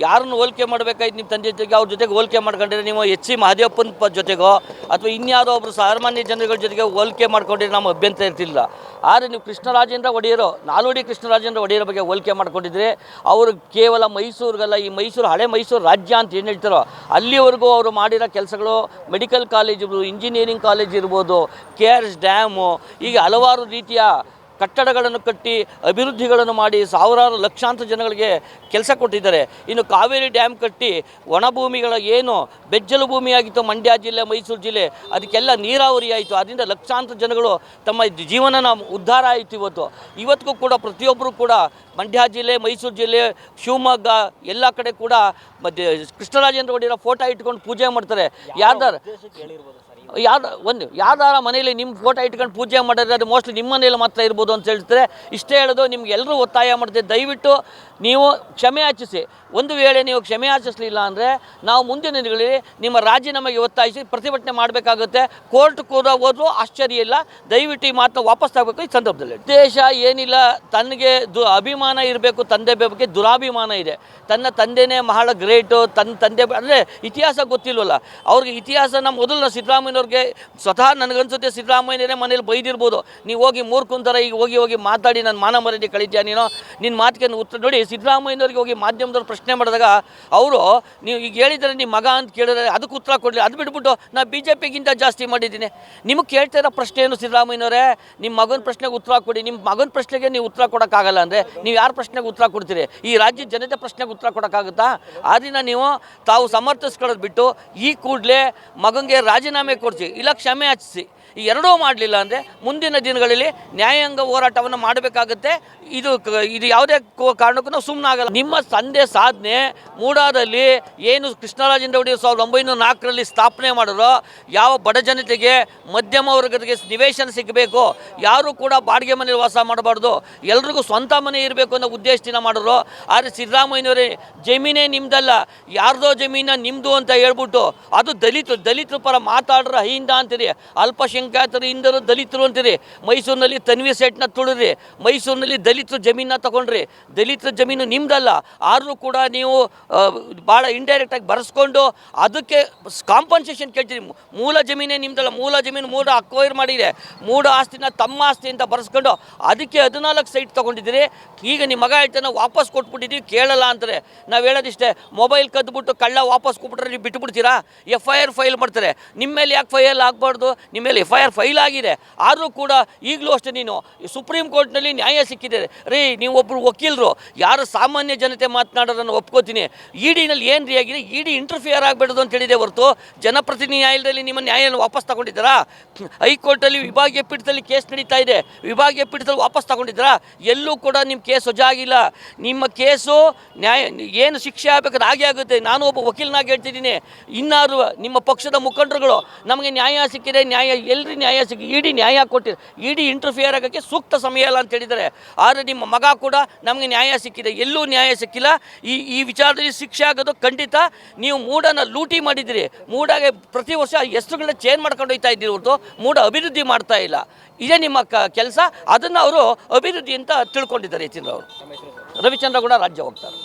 ಯಾರನ್ನು ಹೋಲಿಕೆ ಮಾಡಬೇಕಾಯ್ತು ನಿಮ್ಮ ತಂದೆ ಜೊತೆಗೆ ಅವ್ರ ಜೊತೆಗೆ ಹೋಲಿಕೆ ಮಾಡ್ಕೊಂಡಿದ್ರೆ ನೀವು ಎಚ್ ಸಿ ಮಹದೇವಪ್ಪನ ಜೊತೆಗೋ ಅಥವಾ ಇನ್ಯಾವುದೋ ಒಬ್ಬರು ಸಾಮಾನ್ಯ ಜನಗಳ ಜೊತೆಗೆ ಹೋಲಿಕೆ ಮಾಡ್ಕೊಂಡಿದ್ರೆ ನಮ್ಮ ಅಭ್ಯಂತರ ಇರ್ತಿಲ್ಲ. ಆದರೆ ನೀವು ಕೃಷ್ಣರಾಜೇಂದ್ರ ಒಡೆಯರು ನಾಲ್ವಡಿ ಕೃಷ್ಣರಾಜೇಂದ್ರ ಒಡೆಯರ ಬಗ್ಗೆ ಹೋಲಿಕೆ ಮಾಡ್ಕೊಂಡಿದ್ರೆ ಅವರು ಕೇವಲ ಮೈಸೂರಿಗಲ್ಲ, ಈ ಮೈಸೂರು ಹಳೆ ಮೈಸೂರು ರಾಜ್ಯ ಅಂತ ಏನು ಹೇಳ್ತಾರೋ ಅಲ್ಲಿವರೆಗೂ ಅವರು ಮಾಡಿರೋ ಕೆಲಸಗಳು, ಮೆಡಿಕಲ್ ಕಾಲೇಜ್ ಇರ್ಬೋದು, ಇಂಜಿನಿಯರಿಂಗ್ ಕಾಲೇಜ್ ಇರ್ಬೋದು, KRS ಡ್ಯಾಮು, ಹೀಗೆ ಹಲವಾರು ರೀತಿಯ ಕಟ್ಟಡಗಳನ್ನು ಕಟ್ಟಿ ಅಭಿವೃದ್ಧಿಗಳನ್ನು ಮಾಡಿ ಸಾವಿರಾರು ಲಕ್ಷಾಂತರ ಜನಗಳಿಗೆ ಕೆಲಸ ಕೊಟ್ಟಿದ್ದಾರೆ. ಇನ್ನು ಕಾವೇರಿ ಡ್ಯಾಮ್ ಕಟ್ಟಿ ಒಣಭೂಮಿಗಳ ಏನು ಬೆಜ್ಜಲು ಭೂಮಿಯಾಗಿತ್ತು ಮಂಡ್ಯ ಜಿಲ್ಲೆ, ಮೈಸೂರು ಜಿಲ್ಲೆ, ಅದಕ್ಕೆಲ್ಲ ನೀರಾವರಿ ಆಯಿತು. ಅದರಿಂದ ಲಕ್ಷಾಂತರ ಜನಗಳು ತಮ್ಮ ಜೀವನನ ಉದ್ಧಾರ ಆಯಿತು. ಇವತ್ತಿಗೂ ಕೂಡ ಪ್ರತಿಯೊಬ್ಬರು ಕೂಡ ಮಂಡ್ಯ ಜಿಲ್ಲೆ, ಮೈಸೂರು ಜಿಲ್ಲೆ, ಶಿವಮೊಗ್ಗ ಎಲ್ಲ ಕಡೆ ಕೂಡ ಕೃಷ್ಣರಾಜೇಂದ್ರ ಒಡೆಯರ ಫೋಟೋ ಇಟ್ಕೊಂಡು ಪೂಜೆ ಮಾಡ್ತಾರೆ. ಯಾವ್ದಾರ ಮನೇಲಿ ನಿಮ್ಮ ಫೋಟೋ ಇಟ್ಕೊಂಡು ಪೂಜೆ ಮಾಡಿದ್ರೆ ಅದು ಮೋಸ್ಟ್ಲಿ ನಿಮ್ಮ ಮನೇಲಿ ಮಾತ್ರ ಇರ್ಬೋದು ಅಂತ ಹೇಳ್ತಾರೆ. ಇಷ್ಟೇ ಹೇಳೋದು, ನಿಮ್ಗೆ ಎಲ್ಲರೂ ಒತ್ತಾಯ ಮಾಡ್ತೀವಿ, ದಯವಿಟ್ಟು ನೀವು ಕ್ಷಮೆ ಯಾಚಿಸಿ. ಒಂದು ವೇಳೆ ನೀವು ಕ್ಷಮೆ ಯಾಚಿಸಲಿಲ್ಲ ಅಂದರೆ ನಾವು ಮುಂದಿನ ದಿನಗಳಲ್ಲಿ ನಿಮ್ಮ ರಾಜೀನಾಮೆಗೆ ಒತ್ತಾಯಿಸಿ ಪ್ರತಿಭಟನೆ ಮಾಡಬೇಕಾಗುತ್ತೆ. ಕೋರ್ಟ್ ಕೂಡ ಹೋದ್ರೂ ಆಶ್ಚರ್ಯ ಇಲ್ಲ. ದಯವಿಟ್ಟು ಈ ಮಾತನ್ನ ವಾಪಸ್ ತಗೋಬೇಕು. ಈ ಸಂದರ್ಭದಲ್ಲಿ ದೇಶ ಏನಿಲ್ಲ, ತನಗೆ ಅಭಿಮಾನ ಇರಬೇಕು, ತಂದೆ ಬಗ್ಗೆ ದುರಾಭಿಮಾನ ಇದೆ. ತನ್ನ ತಂದೆನೇ ಬಹಳ ಗ್ರೇಟು, ತನ್ನ ತಂದೆ ಅಂದರೆ ಇತಿಹಾಸ ಗೊತ್ತಿಲ್ವಲ್ಲ ಅವ್ರಿಗೆ. ಇತಿಹಾಸನ ಮೊದಲು ಸಿದ್ದರಾಮಯ್ಯವ್ರಿಗೆ ಸ್ವತಃ ನನಗನ್ಸುತ್ತೆ ಸಿದ್ದರಾಮಯ್ಯನೇ ಮನೇಲಿ ಬೈದಿರ್ಬೋದು, ನೀವು ಹೋಗಿ ಮೂರ್ಖುಂತರ ಈಗ ಹೋಗಿ ಮಾತಾಡಿ ನನ್ನ ಮಾನ ಮರ್ಯಾದೆ ಕಳೀತೀಯ ನೀನು, ನಿನ್ನ ಮಾತಿಗೆ ಉತ್ತರ ನೋಡಿ. ಸಿದ್ದರಾಮಯ್ಯವ್ರಿಗೆ ಹೋಗಿ ಮಾಧ್ಯಮದವ್ರು ಪ್ರಶ್ನೆ ಮಾಡಿದಾಗ ಅವರು ನೀವು ಈಗ ಹೇಳಿದರೆ ನಿಮ್ಮ ಮಗ ಅಂತ ಕೇಳಿದ್ರೆ ಅದಕ್ಕೆ ಉತ್ತರ ಕೊಡಲಿ. ಅದು ಬಿಟ್ಬಿಟ್ಟು ನಾನು BJPಗಿಂತ ಜಾಸ್ತಿ ಮಾಡಿದ್ದೀನಿ. ನಿಮಗೆ ಕೇಳ್ತಾ ಇರೋ ಪ್ರಶ್ನೆ ಏನು ಸಿದ್ದರಾಮಯ್ಯನವರೇ? ನಿಮ್ಮ ಮಗನ ಪ್ರಶ್ನೆಗೆ ಉತ್ತರ ಕೊಡಿ. ನಿಮ್ಮ ಮಗನ ಪ್ರಶ್ನೆಗೆ ನೀವು ಉತ್ತರ ಕೊಡೋಕ್ಕಾಗಲ್ಲ ಅಂದರೆ ನೀವು ಯಾರ ಪ್ರಶ್ನೆಗೆ ಉತ್ತರ ಕೊಡ್ತೀರಿ? ಈ ರಾಜ್ಯದ ಜನತೆ ಪ್ರಶ್ನೆಗೆ ಉತ್ತರ ಕೊಡೋಕ್ಕಾಗುತ್ತಾ? ಆ ದಿನ ನೀವು ತಾವು ಸಮರ್ಥಿಸ್ಕೊಳ್ಳೋದು ಬಿಟ್ಟು ಈ ಕೂಡಲೇ ಮಗನಿಗೆ ರಾಜೀನಾಮೆ ಕೊಡಿಸಿ, ಇಲ್ಲ ಕ್ಷಮೆ ಯಾಚಿಸಿ. ಈ ಎರಡೂ ಮಾಡಲಿಲ್ಲ ಅಂದರೆ ಮುಂದಿನ ದಿನಗಳಲ್ಲಿ ನ್ಯಾಯಾಂಗ ಹೋರಾಟವನ್ನು ಮಾಡಬೇಕಾಗುತ್ತೆ. ಇದು ಯಾವುದೇ ಕಾರಣಕ್ಕೂ ನಾವು ಸುಮ್ಮನೆ ಆಗಲ್ಲ. ನಿಮ್ಮ ತಂದೆ ಸಾಧನೆ ಮೂಡಾದಲ್ಲಿ ಏನು ಕೃಷ್ಣರಾಜೇಂದ್ರ ಒಡೆಯರ್ 1904ರಲ್ಲಿ ಸ್ಥಾಪನೆ ಮಾಡಿದ್ರು, ಯಾವ ಬಡ ಜನತೆಗೆ ಮಧ್ಯಮ ವರ್ಗಕ್ಕೆ ನಿವೇಶನ ಸಿಗಬೇಕು, ಯಾರು ಕೂಡ ಬಾಡಿಗೆ ಮನೆಯಲ್ಲಿ ವಾಸ ಮಾಡಬಾರ್ದು, ಎಲ್ರಿಗೂ ಸ್ವಂತ ಮನೆ ಇರಬೇಕು ಅನ್ನೋ ಉದ್ದೇಶದಿಂದ ಮಾಡಿದ್ರು. ಆದರೆ ಸಿದ್ದರಾಮಯ್ಯನವರೇ ಜಮೀನೇ ನಿಮ್ದಲ್ಲ, ಯಾರ್ದೋ ಜಮೀನ ನಿಮ್ಮದು ಅಂತ ಹೇಳ್ಬಿಟ್ಟು ಅದು ದಲಿತರ ಪರ ಮಾತಾಡ್ರೆ ಅಹಿಂದ ಅಂತೀರಿ, ಅಲ್ಪಸಂಖ್ಯಾತರು ಹಿಂದರು ದಲಿತರು ಅಂತೀರಿ. ಮೈಸೂರಿನಲ್ಲಿ ತನ್ವಿ ಸೆಟ್ನ ತುಳಿದ್ರಿ, ಮೈಸೂರಿನಲ್ಲಿ ದಲಿತರು ಜಮೀನ ತಗೊಂಡ್ರಿ. ದಲಿತರ ಜಮೀನು ನಿಮ್ದಲ್ಲ, ಆದರೂ ಕೂಡ ನೀವು ಭಾಳ ಇಂಡೈರೆಕ್ಟಾಗಿ ಬರೆಸ್ಕೊಂಡು ಅದಕ್ಕೆ ಕಾಂಪನ್ಸೇಷನ್ ಕೇಳ್ತೀರಿ. ಮೂಲ ಜಮೀನೇ ನಿಮ್ದಲ್ಲ, ಮೂಲ ಜಮೀನು ಮೂಡ ಅಕ್ವೈರ್ ಮಾಡಿದೆ, ಮೂಡ ಆಸ್ತಿನ ತಮ್ಮ ಆಸ್ತಿ ಅಂತ ಬರೆಸ್ಕೊಂಡು ಅದಕ್ಕೆ 14 ಸೈಟ್ ತೊಗೊಂಡಿದ್ದೀರಿ. ಈಗ ನಿಮ್ಮ ಮಗ ಹೇಳ್ತಾನೆ ವಾಪಸ್ ಕೊಟ್ಬಿಟ್ಟಿದ್ದೀವಿ, ಕೇಳಲ್ಲ ಅಂತಾರೆ. ನಾವು ಹೇಳೋದಿಷ್ಟೇ, ಮೊಬೈಲ್ ಕದ್ದುಬಿಟ್ಟು ಕಳ್ಳ ವಾಪಸ್ ಕೊಟ್ಬಿಟ್ರೆ ನೀವು ಬಿಟ್ಟುಬಿಡ್ತೀರಾ? FIR ಫೈಲ್ ಮಾಡ್ತಾರೆ. ನಿಮ್ಮ ಮೇಲೆ ಯಾಕೆ ಫೈಲ್ ಆಗಬಾರ್ದು? ನಿಮ್ಮ ಮೇಲೆ FIR ಫೈಲ್ ಆಗಿದೆ. ಆದರೂ ಕೂಡ ಈಗಲೂ ಅಷ್ಟೇ ನೀನು ಸುಪ್ರೀಂ ಕೋರ್ಟ್ನಲ್ಲಿ ನ್ಯಾಯ ಸಿಕ್ಕಿದೆ ರೀ. ನೀವು ಒಬ್ಬರು ವಕೀಲರು, ಯಾರು ಸಾಮಾನ್ಯ ಜನತೆ ಮಾತನಾಡೋದನ್ನು ಒಪ್ಕೋತೀನಿ. EDನಲ್ಲಿ ಏನು ರೀ ಆಗಿದೆ, ED ಇಂಟರ್ಫಿಯರ್ ಆಗಬೇಡದು ಅಂತ ಹೇಳಿದೆ ಹೊರತು ಜನಪ್ರತಿನಿಧಿ ನ್ಯಾಯಾಲಯದಲ್ಲಿ ನಿಮ್ಮ ನ್ಯಾಯವನ್ನು ವಾಪಸ್ ತಗೊಂಡಿದ್ದಾರಾ? ಹೈಕೋರ್ಟಲ್ಲಿ ವಿಭಾಗೀಯ ಪೀಠದಲ್ಲಿ ಕೇಸ್ ನಡೀತಾ ಇದೆ, ವಿಭಾಗೀಯ ಪೀಠದಲ್ಲಿ ವಾಪಸ್ ತಗೊಂಡಿದ್ದಾರಾ? ಎಲ್ಲೂ ಕೂಡ ನಿಮ್ಮ ಕೇಸ್ ವಜಾಗಿಲ್ಲ. ನಿಮ್ಮ ಕೇಸು ನ್ಯಾಯ ಏನು ಶಿಕ್ಷೆ ಆಗಬೇಕಾದ್ರೆ ಹಾಗೆ ಆಗುತ್ತೆ. ನಾನು ಒಬ್ಬ ವಕೀಲನಾಗಿ ಹೇಳ್ತಿದ್ದೀನಿ. ಇನ್ನಾರು ನಿಮ್ಮ ಪಕ್ಷದ ಮುಖಂಡರುಗಳು ನಮಗೆ ನ್ಯಾಯ ಸಿಕ್ಕಿದೆ, ನ್ಯಾಯ ಎಲ್ರಿ ನ್ಯಾಯ ಸಿಕ್ಕಿ ED ನ್ಯಾಯ ಕೊಟ್ಟಿದೆ, ED ಇಂಟರ್ಫಿಯರ್ ಆಗೋಕ್ಕೆ ಸೂಕ್ತ ಸಮಯ ಅಲ್ಲ ಅಂತ ಹೇಳಿದ್ದಾರೆ. ಆದರೆ ನಿಮ್ಮ ಮಗ ಕೂಡ ನಮಗೆ ನ್ಯಾಯ ಸಿಕ್ಕಿದೆ, ಎಲ್ಲೂ ನ್ಯಾಯ ಸಿಕ್ಕಿಲ್ಲ. ಈ ವಿಚಾರದಲ್ಲಿ ಶಿಕ್ಷೆ ಆಗೋದು ಖಂಡಿತ. ನೀವು ಮೂಡನ ಲೂಟಿ ಮಾಡಿದ್ದೀರಿ. ಮೂಡಾಗೆ ಪ್ರತಿ ವರ್ಷ ಹೆಸರುಗಳನ್ನ ಚೇಂಜ್ ಮಾಡ್ಕೊಂಡು ಹೋಗ್ತಾ ಇದ್ದೀರಿ ಹೊರತು ಮೂಡ ಅಭಿವೃದ್ಧಿ ಮಾಡ್ತಾ ಇಲ್ಲ. ಇದೇ ನಿಮ್ಮ ಕೆಲಸ. ಅದನ್ನು ಅವರು ಅಭಿವೃದ್ಧಿ ಅಂತ ತಿಳ್ಕೊಂಡಿದ್ದಾರೆ. ರವಿಚಂದ್ರ ಕೂಡ ರಾಜ್ಯ ಹೋಗ್ತಾರೆ.